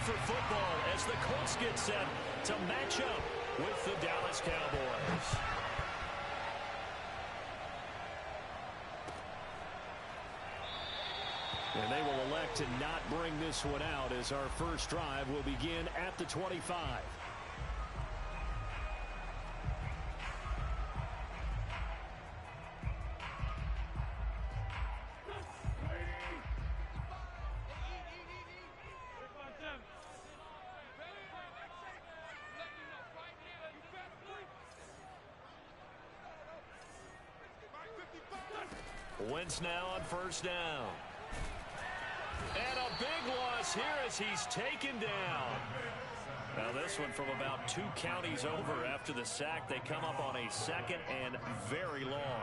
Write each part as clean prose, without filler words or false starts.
for football as the Colts get set to match up with the Dallas Cowboys. And they will elect to not bring this one out as our first drive will begin at the 25. Wentz now on first down. And a big loss here as he's taken down. Now this one from about 2 counties over after the sack. They come up on a second and very long.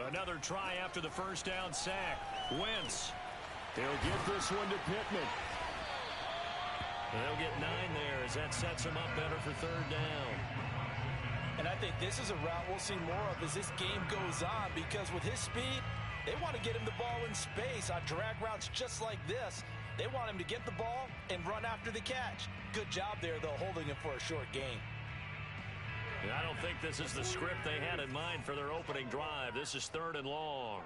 Another try after the first down sack. Wentz. He'll get this one to Pittman. They'll get 9 there as that sets him up better for third down. And I think this is a route we'll see more of as this game goes on, because with his speed, they want to get him the ball in space on drag routes just like this. They want him to get the ball and run after the catch. Good job there, though, holding him for a short gain. And I don't think this is the script they had in mind for their opening drive. This is third and long.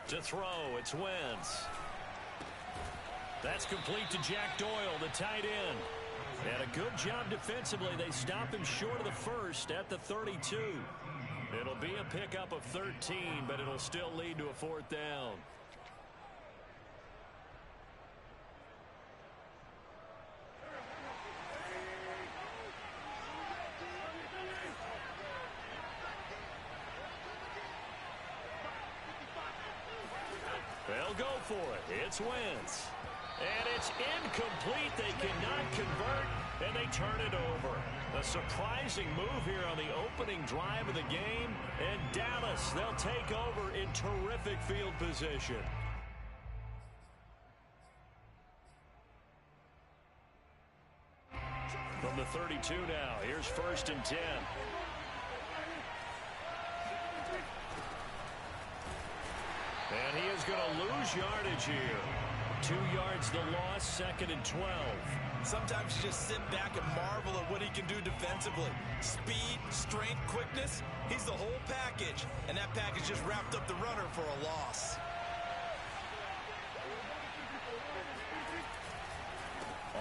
To throw, it's Wentz. That's complete to Jack Doyle, the tight end. And a good job defensively. They stop him short of the first at the 32. It'll be a pickup of 13, but it'll still lead to a fourth down. They'll go for it. It's Wentz. And it's incomplete. They cannot convert, and they turn it over. A surprising move here on the opening drive of the game. And Dallas, they'll take over in terrific field position. From the 32 now, here's first and 10. And he is going to lose yardage here. 2 yards the loss, second and 12. Sometimes you just sit back and marvel at what he can do defensively. Speed, strength, quickness, he's the whole package. And that package just wrapped up the runner for a loss.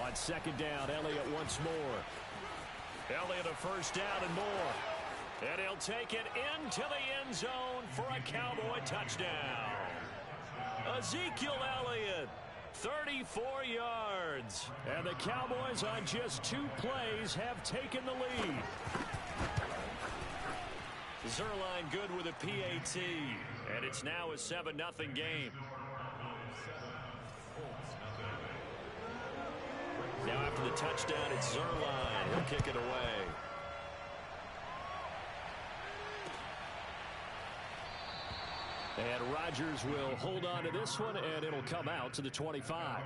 On second down, Elliott once more. Elliott a first down and more. And he'll take it into the end zone for a Cowboy touchdown. Ezekiel Elliott, 34 yards. And the Cowboys on just 2 plays have taken the lead. Zuerlein good with a PAT. And it's now a 7-0 game. Now after the touchdown, it's Zuerlein. He'll kick it away. And Rodgers will hold on to this one, and it'll come out to the 25.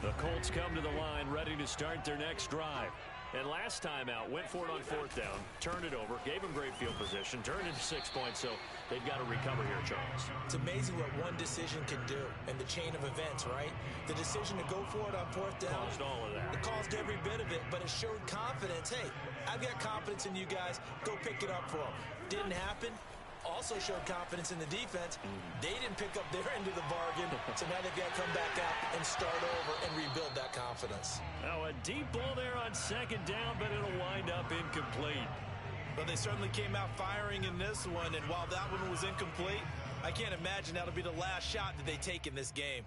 The Colts come to the line ready to start their next drive. And last time out, went for it on fourth down, turned it over, gave him great field position, turned into 6 points, so they've got to recover here, Charles. It's amazing what one decision can do in the chain of events, right? The decision to go for it on fourth down. Caused all of that. It caused every bit of it, but it showed confidence. Hey, I've got confidence in you guys. Go pick it up for them. Didn't happen. Also showed confidence in the defense. They didn't pick up their end of the bargain, so now they've got to come back out and start over and rebuild that confidence. Now a deep ball there on second down, but it'll wind up incomplete. But they certainly came out firing in this one, and while that one was incomplete, I can't imagine that'll be the last shot that they take in this game.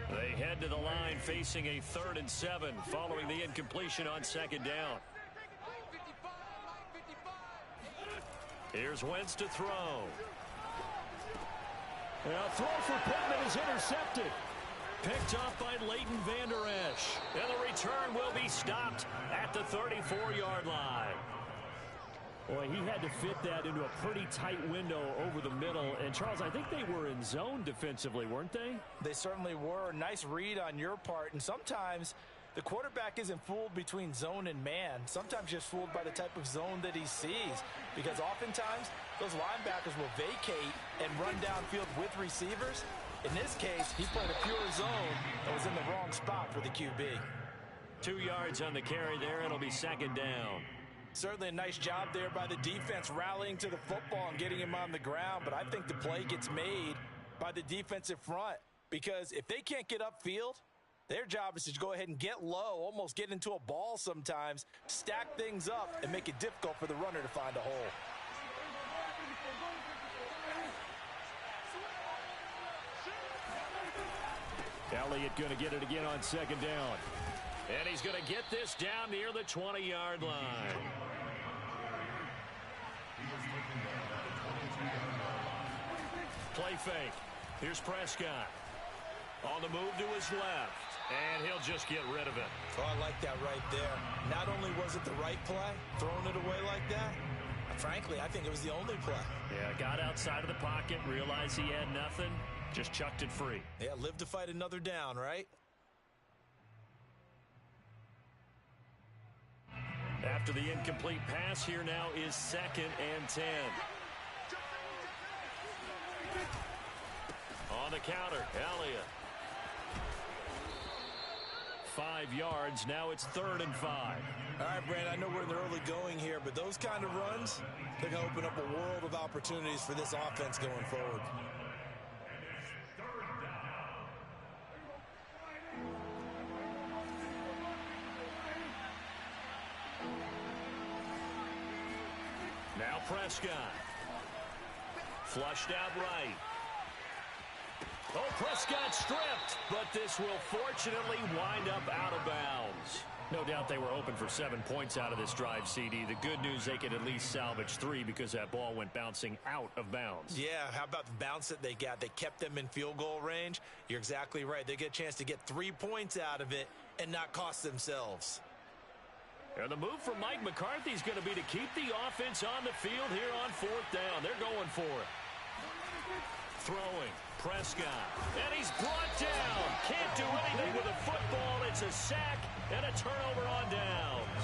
They head to the line facing a 3rd and 7 following the incompletion on second down. Here's Wentz to throw. A throw for Pittman is intercepted. Picked off by Leighton Vander Esch. And the return will be stopped at the 34-yard line. Boy, he had to fit that into a pretty tight window over the middle. And, Charles, I think they were in zone defensively, weren't they? They certainly were. Nice read on your part. And sometimes the quarterback isn't fooled between zone and man. Sometimes just fooled by the type of zone that he sees. Because oftentimes, those linebackers will vacate and run downfield with receivers. In this case, he played a pure zone and was in the wrong spot for the QB. 2 yards on the carry there. It'll be second down. Certainly a nice job there by the defense rallying to the football and getting him on the ground. But I think the play gets made by the defensive front. Because if they can't get upfield, their job is to go ahead and get low, almost get into a ball sometimes, stack things up, and make it difficult for the runner to find a hole. Elliott going to get it again on second down. And he's going to get this down near the 20-yard line. Play fake. Here's Prescott. On the move to his left. And he'll just get rid of it. Oh, I like that right there. Not only was it the right play, throwing it away like that, frankly, I think it was the only play. Yeah, got outside of the pocket, realized he had nothing, just chucked it free. Yeah, live to fight another down, right? After the incomplete pass, here now is 2nd and 10. On the counter, Elliott. 5 yards, now it's 3rd and 5. All right, Brand, I know we're in the early going here, but those kind of runs, they're going to open up a world of opportunities for this offense going forward. Now Prescott. Flushed out right. Oh, Prescott stripped, but this will fortunately wind up out of bounds. No doubt they were open for 7 points out of this drive, CD. The good news, they could at least salvage 3 because that ball went bouncing out of bounds. Yeah, how about the bounce that they got? They kept them in field goal range. You're exactly right. They get a chance to get 3 points out of it and not cost themselves. And the move from Mike McCarthy is going to be to keep the offense on the field here on 4th down. They're going for it. Throwing. Prescott. And he's brought down. Can't do anything with a football. It's a sack and a turnover on downs.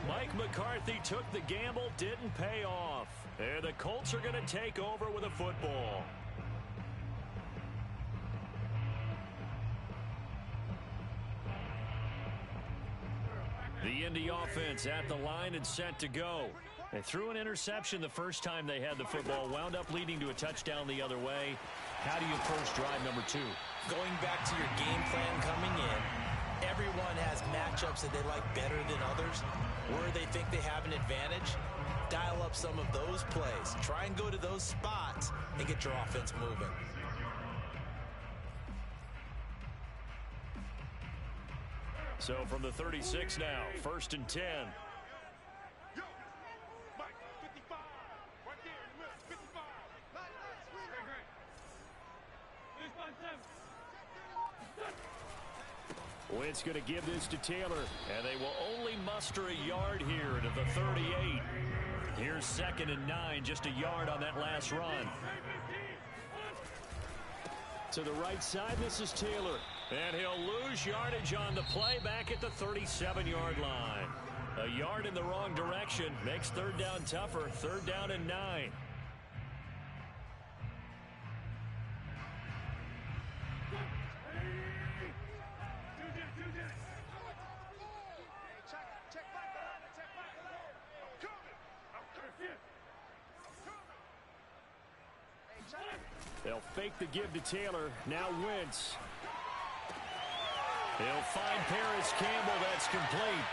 Mike McCarthy took the gamble, didn't pay off. And the Colts are going to take over with a football. The Indy offense at the line and set to go. They threw an interception the first time they had the football, wound up leading to a touchdown the other way. How do you approach drive number 2? Going back to your game plan coming in, everyone has matchups that they like better than others. Where they think they have an advantage, dial up some of those plays. Try and go to those spots and get your offense moving. So from the 36 now, 1st and 10. Wentz going to give this to Taylor, and they will only muster a yard here to the 38. Here's 2nd and 9, just a yard on that last run. To the right side, this is Taylor. And he'll lose yardage on the play back at the 37-yard line. A yard in the wrong direction makes 3rd down tougher. 3rd down and 9. They'll fake the give to Taylor. Now Wentz. He'll find Paris Campbell. That's complete.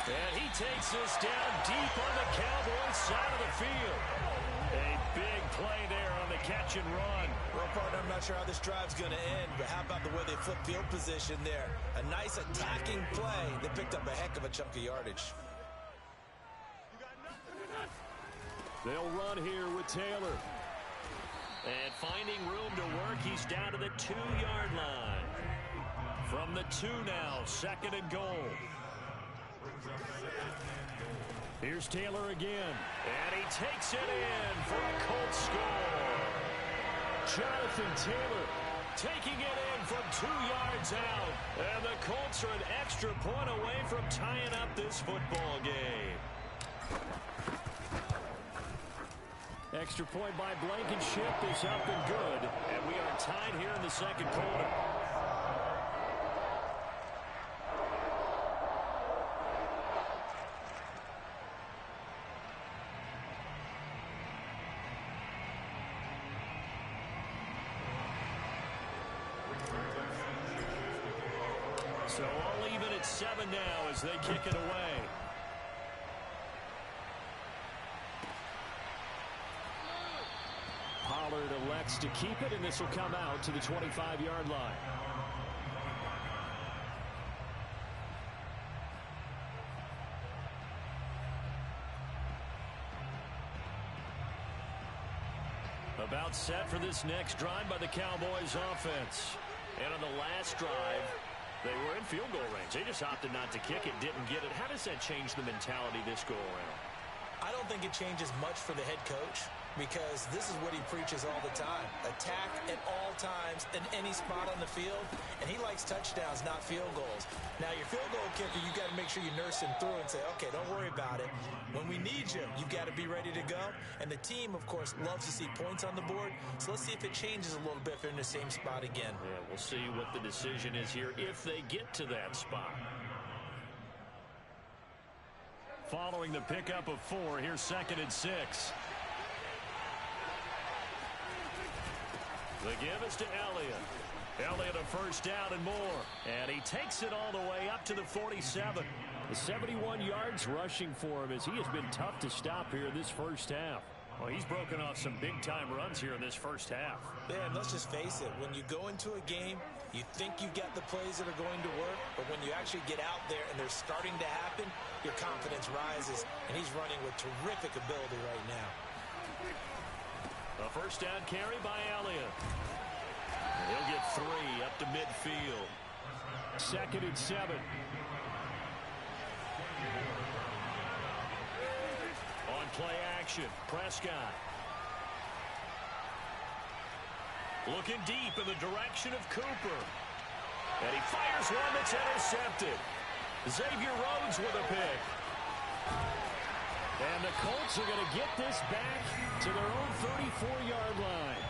And he takes this down deep on the Cowboys side of the field. A big play there on the catch and run. Well, partner, I'm not sure how this drive's going to end, but how about the way they flip field position there? A nice attacking play that picked up a heck of a chunk of yardage. They'll run here with Taylor. And finding room to work, he's down to the 2-yard line. From the 2 now, 2nd and goal. Here's Taylor again. And he takes it in for a Colts score. Jonathan Taylor taking it in from 2 yards out. And the Colts are an extra point away from tying up this football game. Extra point by Blankenship is up and good. And we are tied here in the 2nd quarter. So all even at 7 now as they kick it away. Pollard elects to keep it, and this will come out to the 25-yard line. About set for this next drive by the Cowboys offense. And on the last drive, they were in field goal range. They just opted not to kick it, didn't get it. How does that change the mentality this go around? I don't think it changes much for the head coach because this is what he preaches all the time. Attack at all times in any spot on the field, and he likes touchdowns, not field goals. Now, your field goal kicker, you've got to make sure you nurse him through and say, okay, don't worry about it. When we need you, you've got to be ready to go. And the team, of course, loves to see points on the board. So let's see if it changes a little bit if they're in the same spot again. Yeah, we'll see what the decision is here if they get to that spot. Following the pickup of 4, here's 2nd and 6. The give is to Elliott. Elliott a first down and more. And he takes it all the way up to the 47. The 71 yards rushing for him as he has been tough to stop here this first half. Well, he's broken off some big-time runs here in this first half. Yeah, and let's just face it. When you go into a game, you think you got the plays that are going to work, but when you actually get out there and they're starting to happen, your confidence rises, and he's running with terrific ability right now. A first down carry by Elliott. He'll get 3 up to midfield. 2nd and 7. On play action, Prescott. Looking deep in the direction of Cooper. And he fires one that's intercepted. Xavier Rhodes with a pick. And the Colts are going to get this back to their own 34-yard line.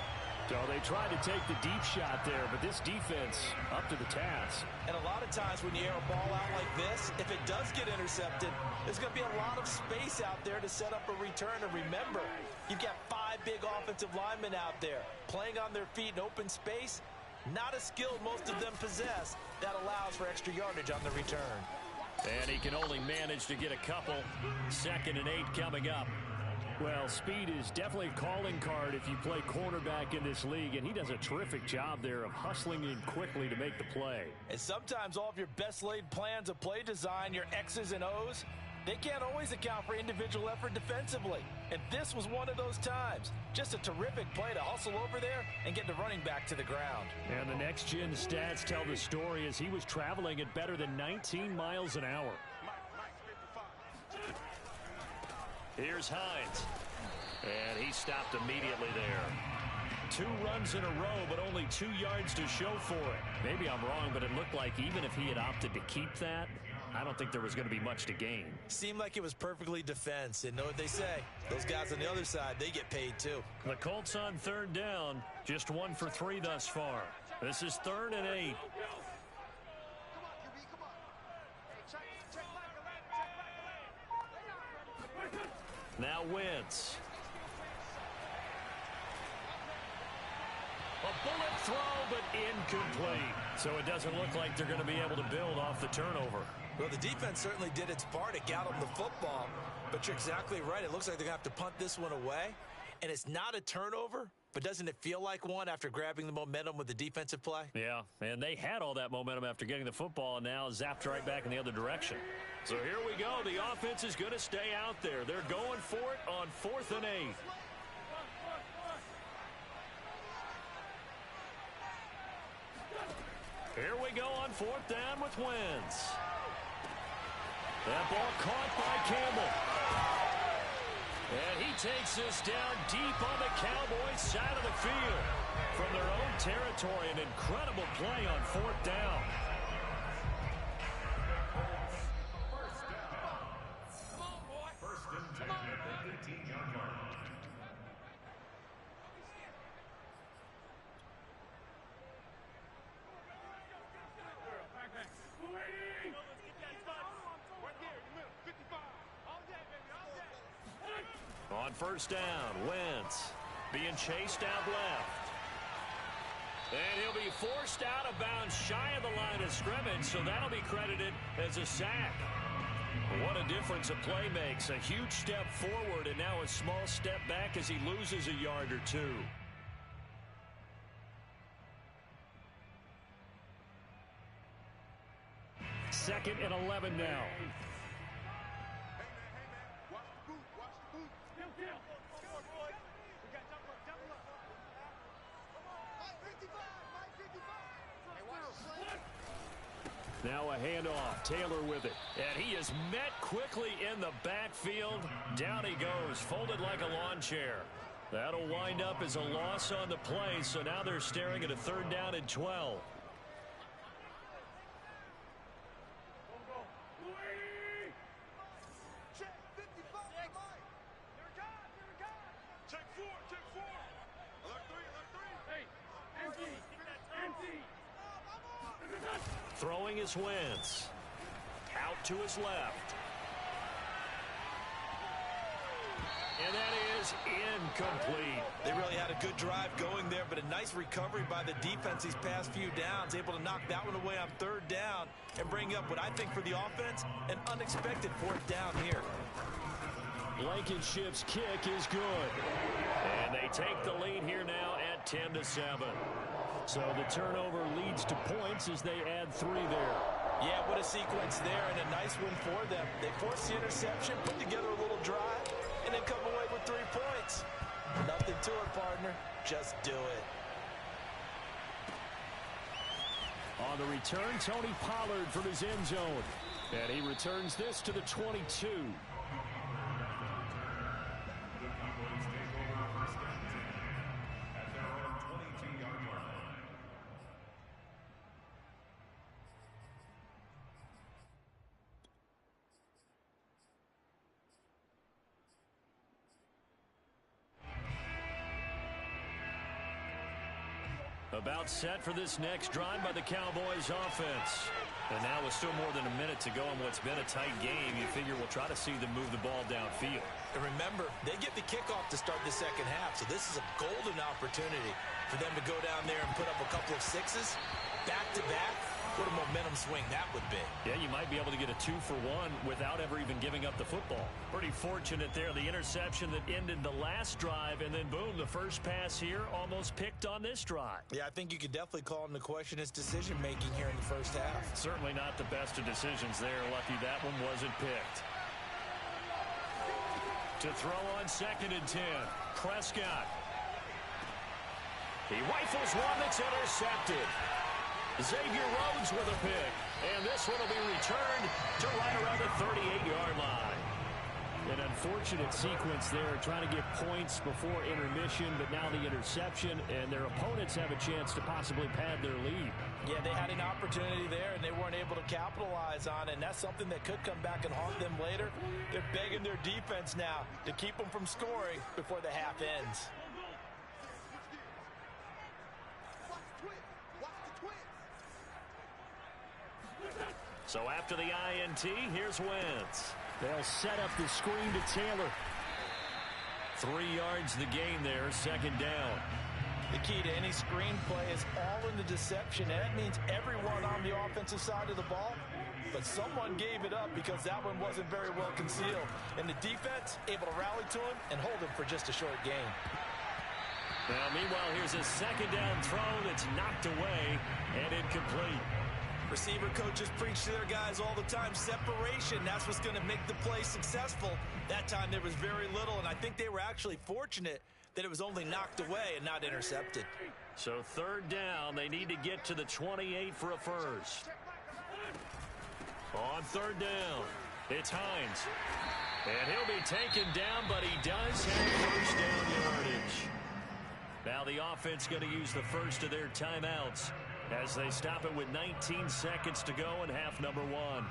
So they tried to take the deep shot there, but this defense up to the task. And a lot of times when you air a ball out like this, if it does get intercepted, there's going to be a lot of space out there to set up a return. And remember, you've got 5 big offensive linemen out there playing on their feet in open space. Not a skill most of them possess. That allows for extra yardage on the return. And he can only manage to get a couple. 2nd and 8 coming up. Well, speed is definitely a calling card if you play cornerback in this league, and he does a terrific job there of hustling in quickly to make the play. And sometimes all of your best laid plans of play design, your X's and O's, they can't always account for individual effort defensively. And this was one of those times. Just a terrific play to hustle over there and get the running back to the ground. And the next-gen stats tell the story as he was traveling at better than 19 miles an hour. Here's Hines. And he stopped immediately there. 2 runs in a row, but only 2 yards to show for it. Maybe I'm wrong, but it looked like even if he had opted to keep that, I don't think there was going to be much to gain. Seemed like it was perfectly defense. And know what they say? Those guys on the other side, they get paid too. The Colts on 3rd down. Just 1 for 3 thus far. This is 3rd and 8. Now Wentz. A bullet throw, but incomplete. So it doesn't look like they're going to be able to build off the turnover. Well, the defense certainly did its part. It got them the football. But you're exactly right. It looks like they're going to have to punt this one away. And it's not a turnover, but doesn't it feel like one after grabbing the momentum with the defensive play? Yeah, and they had all that momentum after getting the football and now zapped right back in the other direction. So here we go. The offense is going to stay out there. They're going for it on 4th and 8. Here we go on 4th down with Wentz. That ball caught by Campbell. And he takes this down deep on the Cowboys' side of the field. From their own territory, an incredible play on 4th down. On 1st down, Wentz being chased out left. And he'll be forced out of bounds shy of the line of scrimmage, so that'll be credited as a sack. What a difference a play makes. A huge step forward and now a small step back as he loses a yard or two. Second and 11 now. Now a handoff. Taylor with it. And he is met quickly in the backfield. Down he goes, folded like a lawn chair. That'll wind up as a loss on the play, so now they're staring at a 3rd down and 12. Throwing is Wentz. Out to his left. And that is incomplete. They really had a good drive going there, but a nice recovery by the defense these past few downs. Able to knock that one away on 3rd down and bring up what I think for the offense, an unexpected 4th down here. Blankenship's kick is good. And they take the lead here now at 10-7. So the turnover leads to points as they add 3 there. Yeah, what a sequence there, and a nice win for them. They forced the interception, put together a little drive, and then come away with 3 points. Nothing to it, partner. Just do it. On the return, Tony Pollard from his end zone. And he returns this to the 22. About set for this next drive by the Cowboys offense. And now with still more than a minute to go in what's been a tight game, you figure we'll try to see them move the ball downfield. And remember, they get the kickoff to start the second half, so this is a golden opportunity for them to go down there and put up a couple of sixes back-to-back. What a momentum swing that would be. Yeah, you might be able to get a 2-for-1 without ever even giving up the football. Pretty fortunate there. The interception that ended the last drive, and then boom, the first pass here almost picked on this drive. Yeah, I think you could definitely call into question his decision-making here in the first half. Certainly not the best of decisions there. Lucky that one wasn't picked. To throw on 2nd and 10, Prescott. He rifles one that's intercepted. Xavier Rhodes with a pick. And this one will be returned to right around the 38-yard line. An unfortunate sequence there, trying to get points before intermission, but now the interception, and their opponents have a chance to possibly pad their lead. Yeah, they had an opportunity there, and they weren't able to capitalize on it, and that's something that could come back and haunt them later. They're begging their defense now to keep them from scoring before the half ends. So after the INT, here's Wentz. They'll set up the screen to Taylor. 3 yards the gain there, 2nd down. The key to any screen play is all in the deception. And that means everyone on the offensive side of the ball. But someone gave it up because that one wasn't very well concealed. And the defense able to rally to him and hold him for just a short gain. Now, meanwhile, here's a 2nd down throw that's knocked away and incomplete. Receiver coaches preach to their guys all the time. Separation, that's what's going to make the play successful. That time there was very little, and I think they were actually fortunate that it was only knocked away and not intercepted. So third down, they need to get to the 28 for a first. On third down, it's Hines. And he'll be taken down, but he does have first down yardage. Now the offense going to use the first of their timeouts as they stop it with 19 seconds to go in half number one.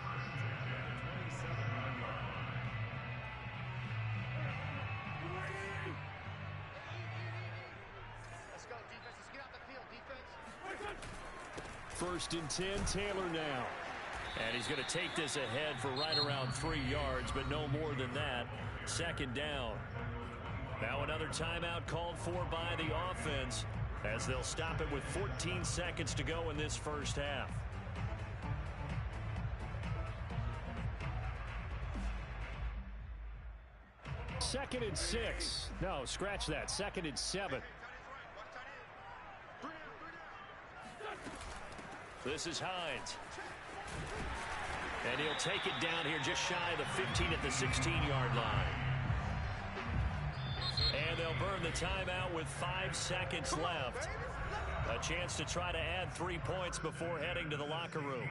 Let's go, defense. Let's get out the field, defense. First and 10, Taylor now. And he's going to take this ahead for right around 3 yards, but no more than that. Second down. Now another timeout called for by the offense as they'll stop it with 14 seconds to go in this first half. Second and 6. No, scratch that. Second and 7. This is Hines. And he'll take it down here just shy of the 15 at the 16-yard line. And they'll burn the timeout with 5 seconds left. A chance to try to add 3 points before heading to the locker room.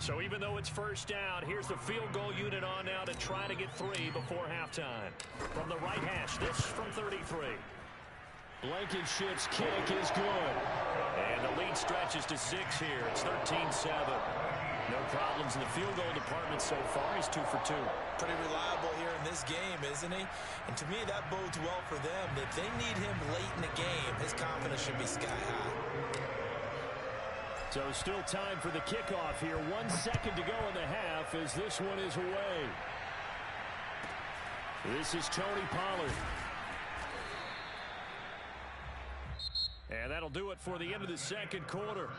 So even though it's first down, here's the field goal unit on now to try to get 3 before halftime. From the right hash, this from 33. Blankenship's kick is good. And the lead stretches to 6 here. It's 13-7. No problems in the field goal department so far. He's 2 for 2. Pretty reliable here in this game, isn't he? And to me, that bodes well for them. If they need him late in the game, his confidence should be sky high. So still time for the kickoff here. 1 second to go in the half as this one is away. This is Tony Pollard. And that'll do it for the end of the second quarter.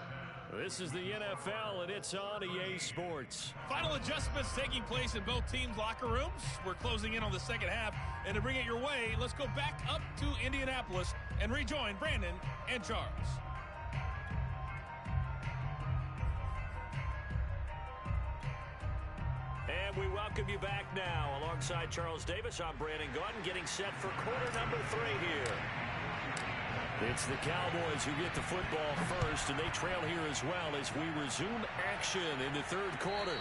This is the NFL, and it's on EA Sports. Final adjustments taking place in both teams' locker rooms. We're closing in on the second half. And to bring it your way, let's go back up to Indianapolis and rejoin Brandon and Charles. And we welcome you back now. Alongside Charles Davis, I'm Brandon Gordon, getting set for quarter number 3 here. It's the Cowboys who get the football first, and they trail here as well as we resume action in the third quarter.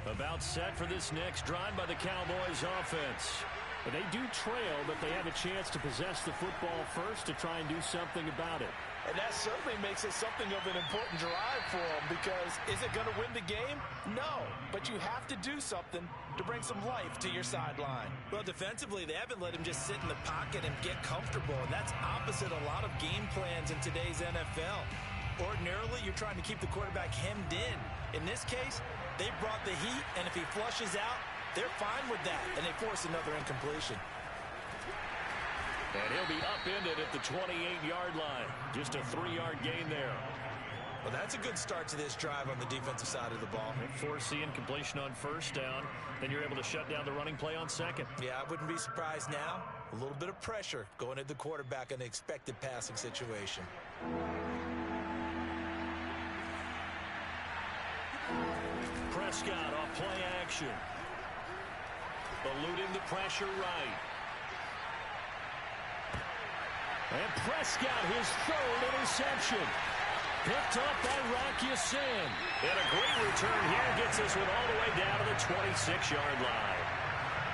About set for this next drive by the Cowboys offense. But they do trail, but they have a chance to possess the football first to try and do something about it. And that certainly makes it something of an important drive for them, because is it going to win the game? No, but you have to do something to bring some life to your sideline. Well, defensively, they haven't let him just sit in the pocket and get comfortable, and that's opposite a lot of game plans in today's NFL. Ordinarily, you're trying to keep the quarterback hemmed in. In this case, they brought the heat, and if he flushes out, they're fine with that, and they force another incompletion. And he'll be upended at the 28-yard line. Just a 3-yard gain there. Well, that's a good start to this drive on the defensive side of the ball. They force the incompletion on first down. Then you're able to shut down the running play on second. Yeah, I wouldn't be surprised now. A little bit of pressure going at the quarterback in the expected passing situation. Prescott off play action. Eluding the pressure right. And Prescott, his third interception. Picked up by Rocky Sin. And a great return here gets us all the way down to the 26-yard line.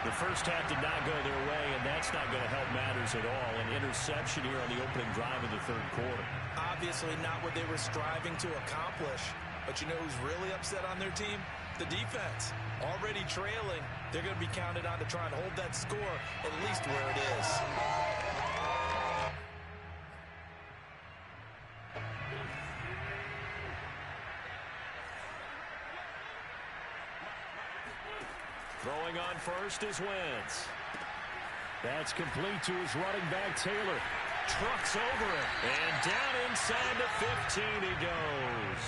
The first half did not go their way, and that's not going to help matters at all. An interception here on the opening drive of the third quarter. Obviously not what they were striving to accomplish. But you know who's really upset on their team? The defense. Already trailing, they're going to be counted on to try and hold that score at least where it is. Throwing on first is Wentz. That's complete to his running back, Taylor. Trucks over it. And down inside the 15 he goes.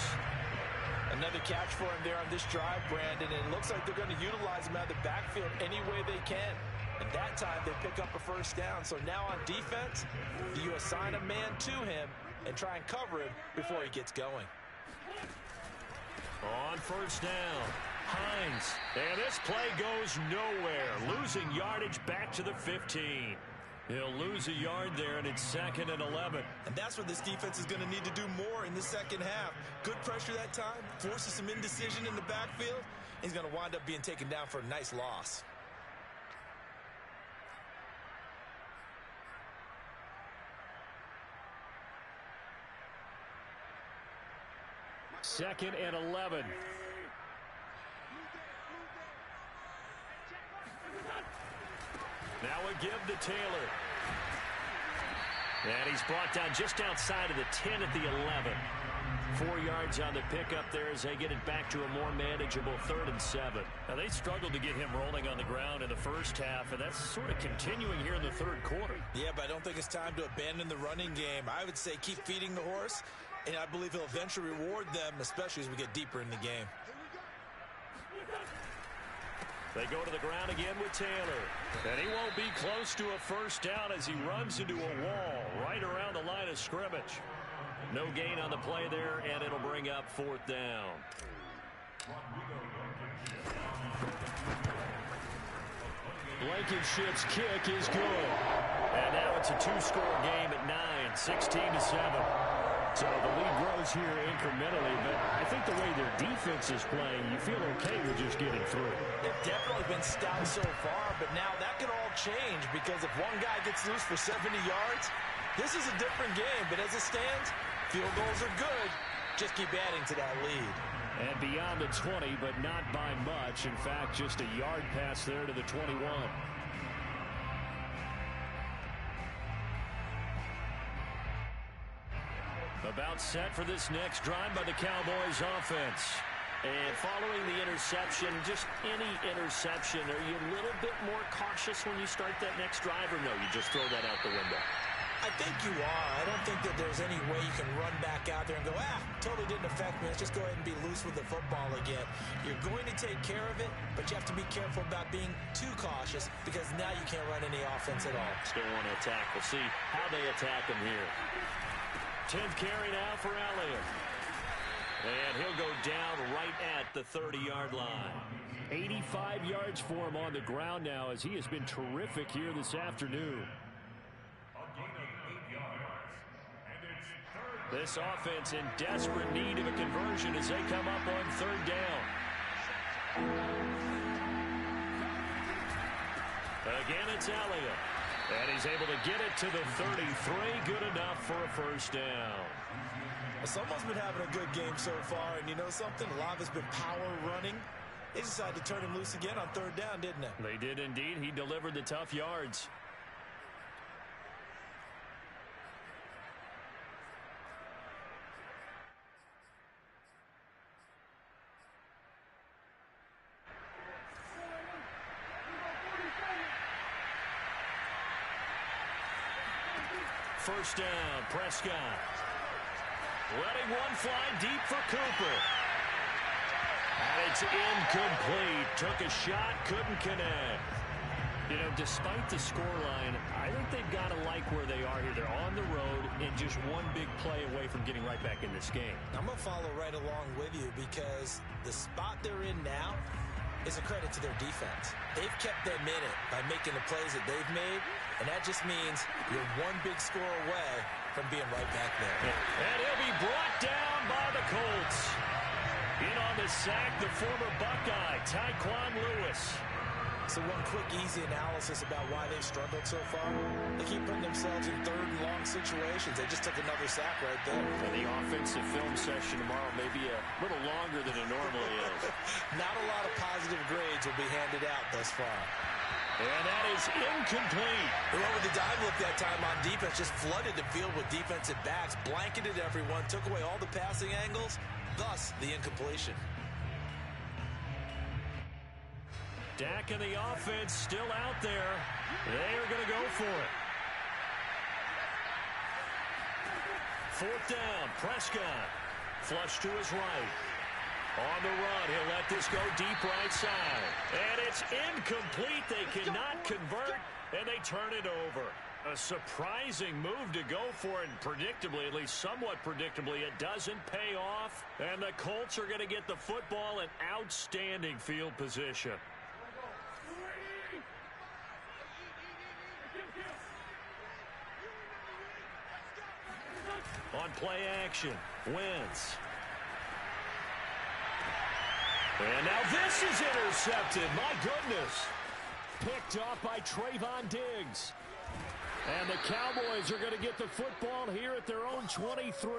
Another catch for him there on this drive, Brandon. And it looks like they're going to utilize him out of the backfield any way they can. And that time they pick up a first down. So now on defense, do you assign a man to him and try and cover him before he gets going? On first down, Hines. And this play goes nowhere. Losing yardage back to the 15. He'll lose a yard there, and it's 2nd and 11. And that's what this defense is going to need to do more in the second half. Good pressure that time, forces some indecision in the backfield. He's going to wind up being taken down for a nice loss. Second and 11. Now a give to Taylor. And he's brought down just outside of the 10 at the 11. 4 yards on the pickup there as they get it back to a more manageable 3rd and 7. Now, they struggled to get him rolling on the ground in the first half, and that's sort of continuing here in the third quarter. Yeah, but I don't think it's time to abandon the running game. I would say keep feeding the horse, and I believe he'll eventually reward them, especially as we get deeper in the game. They go to the ground again with Taylor. And he won't be close to a first down as he runs into a wall right around the line of scrimmage. No gain on the play there, and it'll bring up 4th down. Blankenship's kick is good. And now it's a 2-score game at 9, 16-7. So the lead grows here incrementally, but I think the way their defense is playing, you feel okay with just getting through. They've definitely been stout so far, but now that could all change because if one guy gets loose for 70 yards, this is a different game. But as it stands, field goals are good. Just keep adding to that lead. And beyond the 20, but not by much. In fact, just a yard pass there to the 21. About set for this next drive by the Cowboys offense. And following the interception, just any interception, are you a little bit more cautious when you start that next drive, or no, you just throw that out the window? I think you are. I don't think that there's any way you can run back out there and go, totally didn't affect me. Let's just go ahead and be loose with the football again. You're going to take care of it, but you have to be careful about being too cautious because now you can't run any offense at all. Still want to attack. We'll see how they attack him here. 10th carry now for Elliott. And he'll go down right at the 30-yard line. 85 yards for him on the ground now as he has been terrific here this afternoon. This offense in desperate need of a conversion as they come up on 3rd down. Again, it's Elliott. And he's able to get it to the 33. Good enough for a first down. Someone's been having a good game so far, and you know something? A lot has been power running. They decided to turn him loose again on 3rd down, didn't they? They did indeed. He delivered the tough yards. First down, Prescott. Letting one fly deep for Cooper. And it's incomplete. Took a shot, couldn't connect. You know, despite the scoreline, I think they've got to like where they are here. They're on the road and just one big play away from getting right back in this game. I'm going to follow right along with you because the spot they're in now is a credit to their defense. They've kept them in it by making the plays that they've made, and that just means you're one big score away from being right back there. And he'll be brought down by the Colts. In on the sack, the former Buckeye, Tyquan Lewis. So one quick, easy analysis about why they've struggled so far. They keep putting themselves in 3rd and long situations. They just took another sack right there. And the offensive film session tomorrow may be a little longer than it normally is. Not a lot of positive grades will be handed out thus far. And that is incomplete. The one with the dive look that time on defense just flooded the field with defensive backs, blanketed everyone, took away all the passing angles, thus the incompletion. Dak and the offense still out there. They are going to go for it. Fourth down, Prescott. Flush to his right. On the run, he'll let this go deep right side. And it's incomplete. They cannot convert, and they turn it over. A surprising move to go for it, and predictably, at least somewhat predictably, it doesn't pay off. And the Colts are going to get the football in outstanding field position. On play action, Wentz. And now this is intercepted. My goodness. Picked off by Trayvon Diggs. And the Cowboys are going to get the football here at their own 23.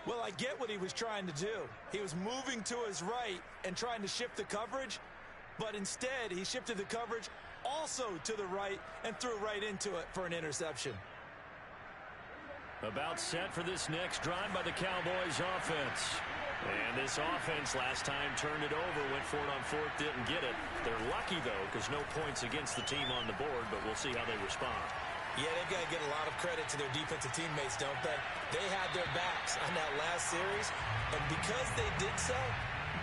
Well, I get what he was trying to do. He was moving to his right and trying to shift the coverage, but instead he shifted the coverage also to the right and threw right into it for an interception. About set for this next drive by the Cowboys offense. And this offense last time turned it over, went for it on fourth, didn't get it. They're lucky, though, because no points against the team on the board, but we'll see how they respond. Yeah, they've got to get a lot of credit to their defensive teammates, don't they? They had their backs on that last series, and because they did so,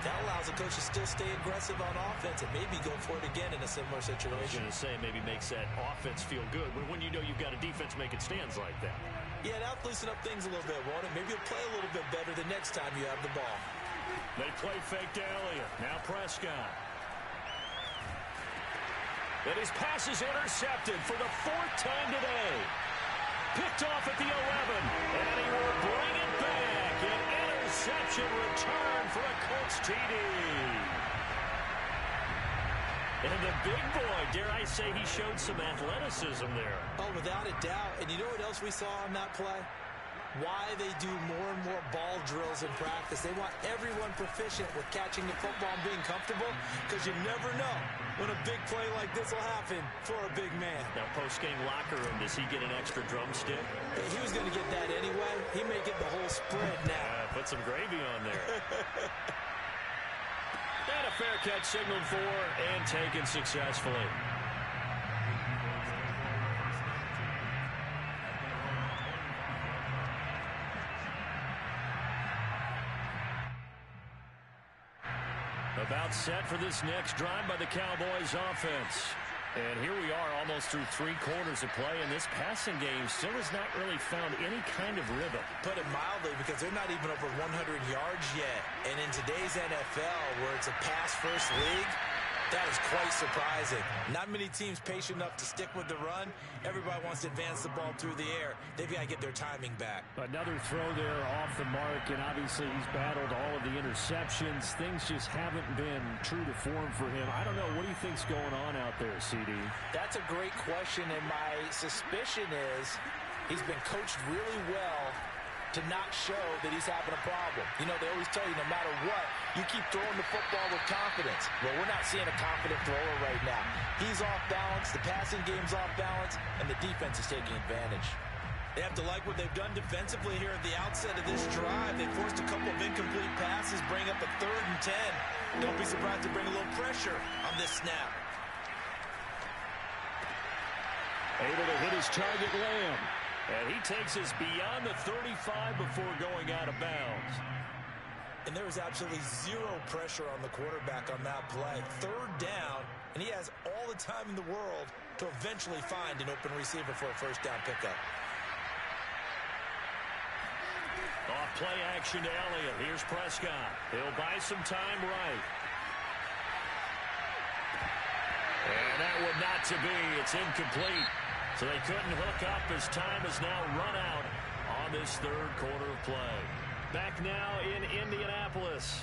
that allows the coach to still stay aggressive on offense and maybe go for it again in a similar situation. I was going to say, maybe makes that offense feel good, but when you know you've got a defense making stands like that. Yeah, that'll loosen up things a little bit, won't it? Maybe you'll play a little bit better the next time you have the ball. They play fake to Elliott. Now Prescott. And his pass is intercepted for the fourth time today. Picked off at the 11. And he will bring it back. An interception return for a Colts TD. And the big boy, dare I say, he showed some athleticism there. Oh, without a doubt. And you know what else we saw on that play? Why they do more and more ball drills in practice. They want everyone proficient with catching the football and being comfortable, because you never know when a big play like this will happen for a big man. Now, post-game locker room, does he get an extra drumstick? He was going to get that anyway. He may get the whole spread now. Put some gravy on there. And a fair catch signaled for and taken successfully. About set for this next drive by the Cowboys offense. And here we are almost through 3 quarters of play, and this passing game still has not really found any kind of rhythm. Put it mildly, because they're not even over 100 yards yet. And in today's NFL, where it's a pass-first league, that is quite surprising. Not many teams patient enough to stick with the run. Everybody wants to advance the ball through the air. They've got to get their timing back. Another throw there off the mark, and obviously he's battled all of the interceptions. Things just haven't been true to form for him. I don't know. What do you think's going on out there, CD? That's a great question, and my suspicion is he's been coached really well to not show that he's having a problem. You know, they always tell you no matter what, you keep throwing the football with confidence. Well, we're not seeing a confident thrower right now. He's off balance, the passing game's off balance, and the defense is taking advantage. They have to like what they've done defensively here at the outset of this drive. They forced a couple of incomplete passes, bring up a 3rd and 10. Don't be surprised to bring a little pressure on this snap. Able to hit his target, Lamb. And he takes us beyond the 35 before going out of bounds. And there was absolutely zero pressure on the quarterback on that play. 3rd down, and he has all the time in the world to eventually find an open receiver for a first down pickup. Off play action to Elliott. Here's Prescott. He'll buy some time right. And that would not to be. It's incomplete. So they couldn't hook up as time has now run out on this 3rd quarter of play. Back now in Indianapolis.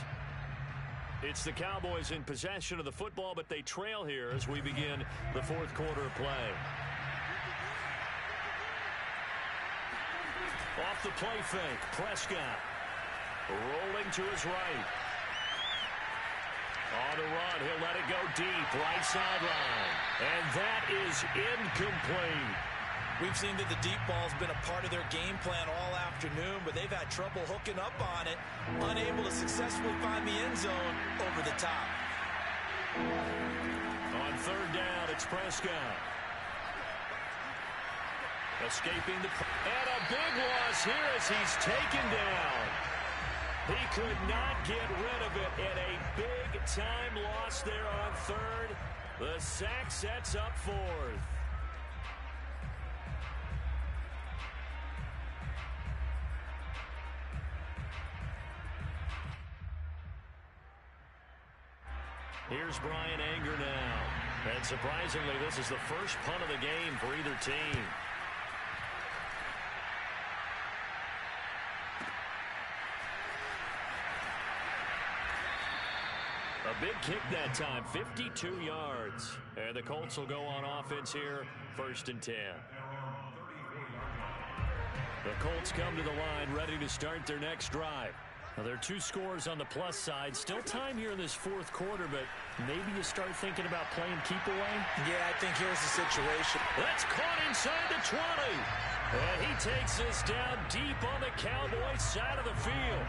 It's the Cowboys in possession of the football, but they trail here as we begin the 4th quarter of play. Off the play fake, Prescott rolling to his right. On the run, he'll let it go deep, right sideline. And that is incomplete. We've seen that the deep ball's been a part of their game plan all afternoon, but they've had trouble hooking up on it, unable to successfully find the end zone over the top. it's Prescott. Escaping the... And a big loss here as he's taken down. He could not get rid of it, and a big-time loss there on third. The sack sets up fourth. Here's Brian Anger now. And surprisingly, this is the first punt of the game for either team. A big kick that time, 52 yards. And the Colts will go on offense here, 1st and 10. The Colts come to the line, ready to start their next drive. Now, there are 2 scores on the plus side. Still time here in this 4th quarter, but maybe you start thinking about playing keep away? Yeah, I think here's the situation. That's caught inside the 20. And he takes this down deep on the Cowboys side of the field.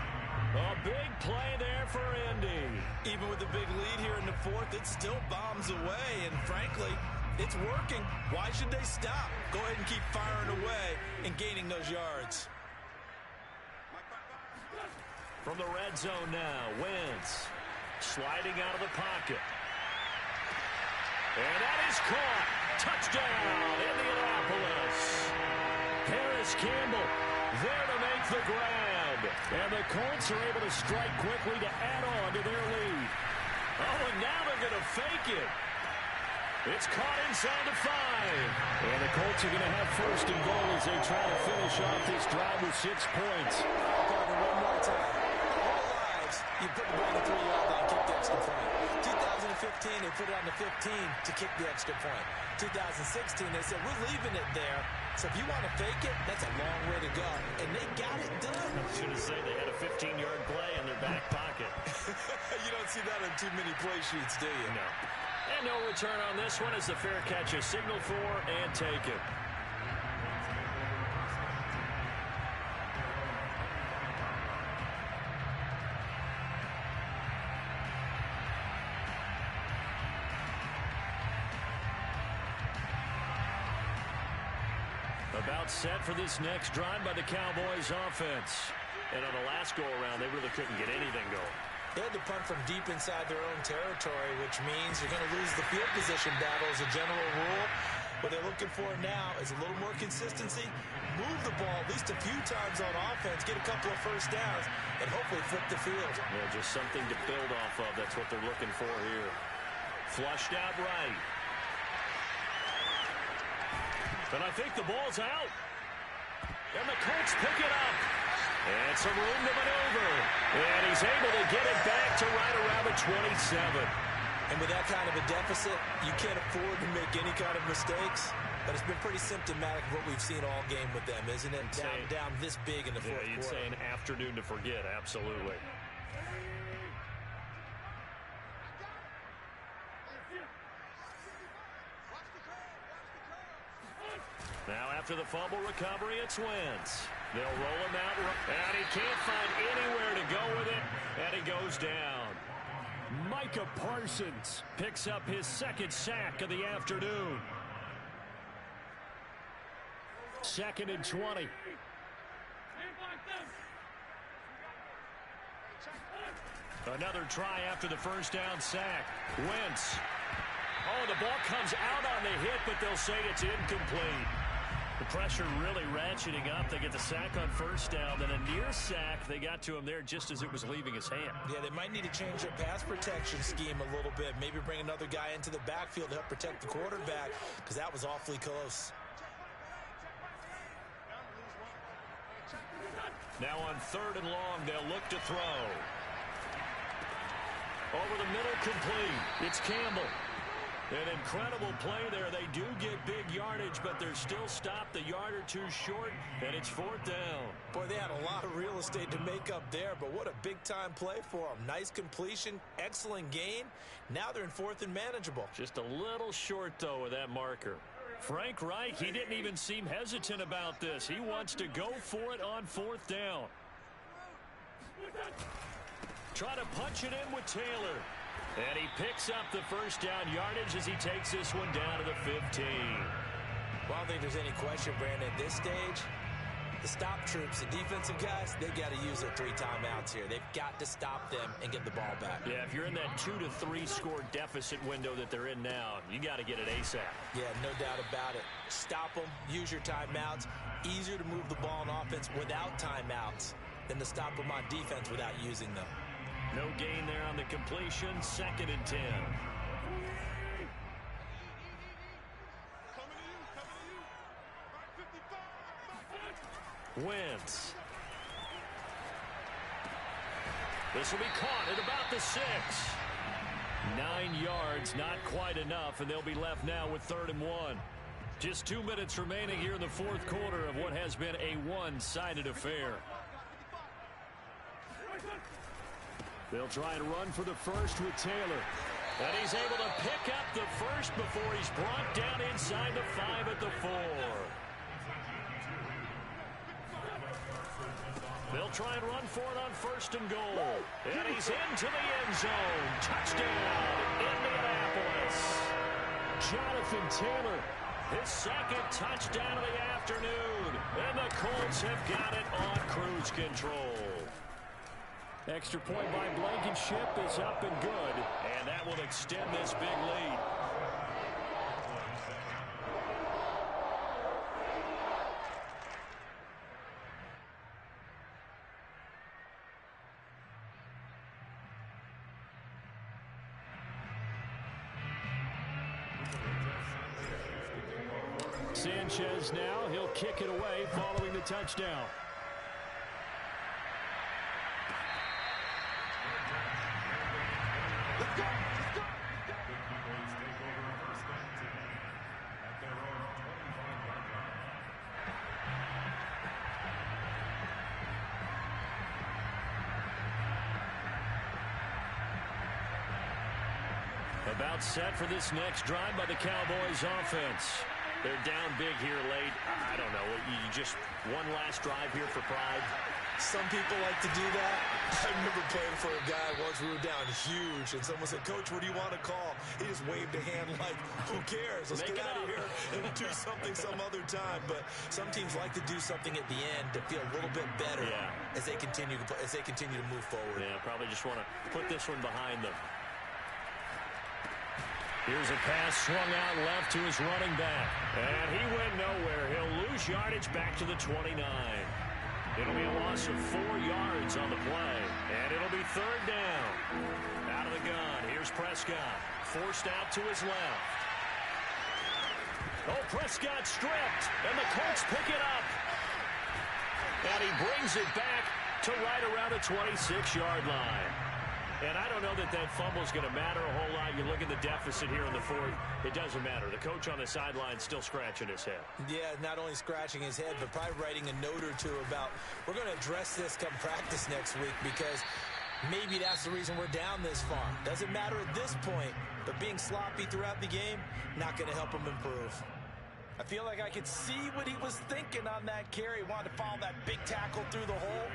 A big play there for Indy. Even with the big lead here in the 4th, it still bombs away. And frankly, it's working. Why should they stop? Go ahead and keep firing away and gaining those yards. From the red zone now, Wentz sliding out of the pocket. And that is caught. Touchdown, Indianapolis. Harris Campbell there to make the grab. And the Colts are able to strike quickly to add on to their lead. Oh, and now they're going to fake it. It's caught inside the 5. And the Colts are going to have 1st and goal as they try to finish off this drive with 6 points. One more time. You put the ball on the 3-yard line, kick the extra point. 2015, they put it on the 15 to kick the extra point. 2016, they said, we're leaving it there. So if you want to fake it, that's a long way to go. And they got it done. I was going to say they had a 15-yard play in their back pocket. You don't see that on too many play sheets, do you? No. And no return on this one as the fair catch is signaled for and taken. About set for this next drive by the Cowboys offense. And on the last go-around, they really couldn't get anything going. They had to punt from deep inside their own territory, which means you're going to lose the field position battle as a general rule. What they're looking for now is a little more consistency, move the ball at least a few times on offense, get a couple of 1st downs, and hopefully flip the field. Yeah, just something to build off of. That's what they're looking for here. Flushed out right. And I think the ball's out. And the Colts pick it up. And some room to maneuver. And he's able to get it back to right around the 27. And with that kind of a deficit, you can't afford to make any kind of mistakes. But it's been pretty symptomatic of what we've seen all game with them, isn't it? Down this big in the 4th quarter. You'd say an afternoon to forget, absolutely. Now after the fumble recovery, it's Wentz. They'll roll him out, and he can't find anywhere to go with it, and he goes down. Micah Parsons picks up his 2nd sack of the afternoon. 2nd and 20. Another try after the 1st down sack. Wentz. Oh, the ball comes out on the hit, but they'll say it's incomplete. The pressure really ratcheting up. They get the sack on 1st down, then a near sack. They got to him there just as it was leaving his hand. Yeah, they might need to change their pass protection scheme a little bit. Maybe bring another guy into the backfield to help protect the quarterback, because that was awfully close. Now on 3rd and long, they'll look to throw. Over the middle, complete. It's Campbell. An incredible play there. They do get big yardage, but they're still stopped a yard or 2 short, and it's 4th down. Boy, they had a lot of real estate to make up there, but what a big-time play for them. Nice completion, excellent gain. Now they're in 4th and manageable. Just a little short, though, with that marker. Frank Reich, he didn't even seem hesitant about this. He wants to go for it on 4th down. Try to punch it in with Taylor. And he picks up the first down yardage as he takes this one down to the 15. Well, I don't think there's any question, Brandon, at this stage, the stop troops, the defensive guys, they got to use their 3 timeouts here. They've got to stop them and get the ball back. Yeah, if you're in that 2 to 3 score deficit window that they're in now, you got to get it ASAP. Yeah, no doubt about it. Stop them, use your timeouts. Easier to move the ball on offense without timeouts than to stop them on defense without using them. No gain there on the completion. 2nd and 10. Wentz. This will be caught at about the 6. 9 yards, not quite enough, and they'll be left now with 3rd and 1. Just 2 minutes remaining here in the 4th quarter of what has been a one-sided affair. They'll try and run for the first with Taylor. And he's able to pick up the first before he's brought down inside the 5 at the 4. They'll try and run for it on 1st and goal. And he's into the end zone. Touchdown, Indianapolis. Jonathan Taylor, his 2nd touchdown of the afternoon. And the Colts have got it on cruise control. Extra point by Blankenship is up and good. And that will extend this big lead. Sanchez now, he'll kick it away following the touchdown. Let's go! Let's go! About set for this next drive by the Cowboys offense. They're down big here late. I don't know. You just one last drive here for pride. Some people like to do that. I remember playing for a guy once. We were down huge, and someone said, "Coach, what do you want to call?" He just waved a hand like, "Who cares? Let's get out of here and do something some other time." But some teams like to do something at the end to feel a little bit better as they continue to move forward. Yeah, probably just want to put this one behind them. Here's a pass swung out left to his running back. And he went nowhere. He'll lose yardage back to the 29. It'll be a loss of 4 yards on the play. And it'll be 3rd down. Out of the gun. Here's Prescott. Forced out to his left. Oh, Prescott stripped. And the Colts pick it up. And he brings it back to right around the 26-yard line. And I don't know that fumble is going to matter a whole lot. You look at the deficit here in the 4th. It doesn't matter. The coach on the sideline still scratching his head. Yeah, not only scratching his head, but probably writing a note or two about, we're going to address this come practice next week because maybe that's the reason we're down this far. Doesn't matter at this point, but being sloppy throughout the game, not going to help him improve. I feel like I could see what he was thinking on that carry. Wanted to follow that big tackle through the hole.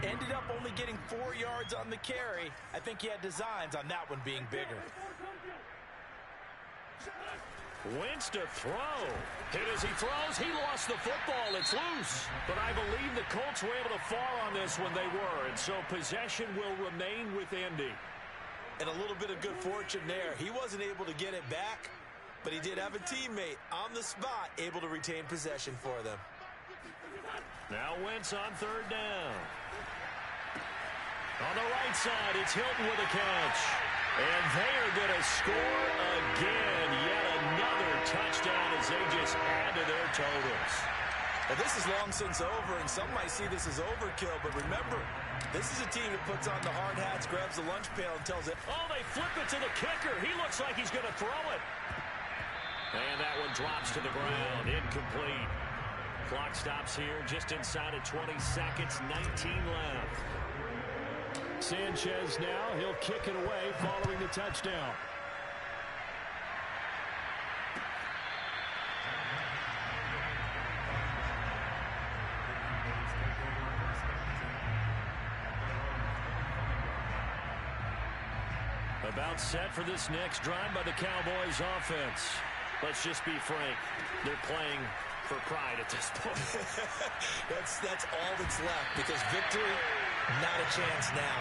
Ended up only getting 4 yards on the carry. I think he had designs on that one being bigger. Wentz to throw. Hit as he throws. He lost the football. It's loose. But I believe the Colts were able to fall on this when they were. And so possession will remain with Indy. And a little bit of good fortune there. He wasn't able to get it back, but he did have a teammate on the spot able to retain possession for them. Now Wentz on 3rd down. On the right side, it's Hilton with a catch. And they are going to score again. Yet another touchdown as they just add to their totals. Well, this is long since over, and some might see this as overkill. But remember, this is a team that puts on the hard hats, grabs the lunch pail, and tells it. Oh, they flip it to the kicker. He looks like he's going to throw it. And that one drops to the ground. Incomplete. Clock stops here just inside of 20 seconds. 19 left. Sanchez now, he'll kick it away following the touchdown. About set for this next drive by the Cowboys offense. Let's just be frank. They're playing for pride at this point. that's all that's left, because victory, not a chance now.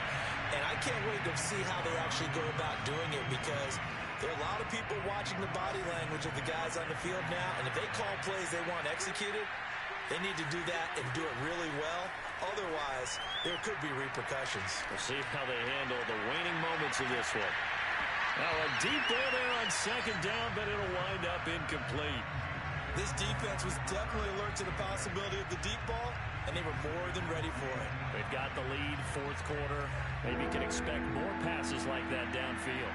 And I can't wait to see how they actually go about doing it, because there are a lot of people watching the body language of the guys on the field now, and if they call plays they want executed, they need to do that and do it really well. Otherwise, there could be repercussions. We'll see how they handle the waning moments of this one. Now a deep ball there on second down, but it'll wind up incomplete. This defense was definitely alert to the possibility of the deep ball, and they were more than ready for it. They've got the lead, fourth quarter. Maybe can expect more passes like that downfield.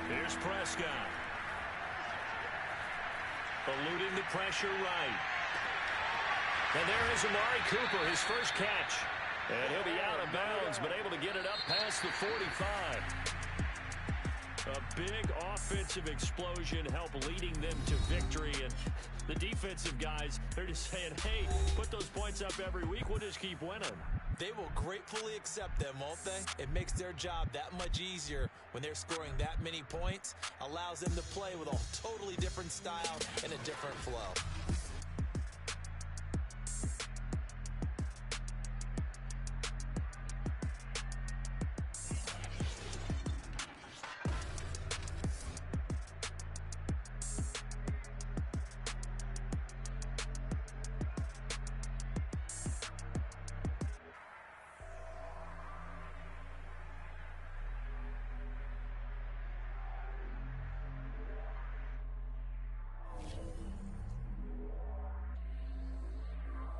Here's Prescott. Eluding the pressure right. And there is Amari Cooper, his first catch. And he'll be out of bounds, but able to get it up past the 45. A big offensive explosion helped leading them to victory. And the defensive guys, they're just saying, hey, put those points up every week. We'll just keep winning. They will gratefully accept them, won't they? It makes their job that much easier when they're scoring that many points. Allows them to play with a totally different style and a different flow.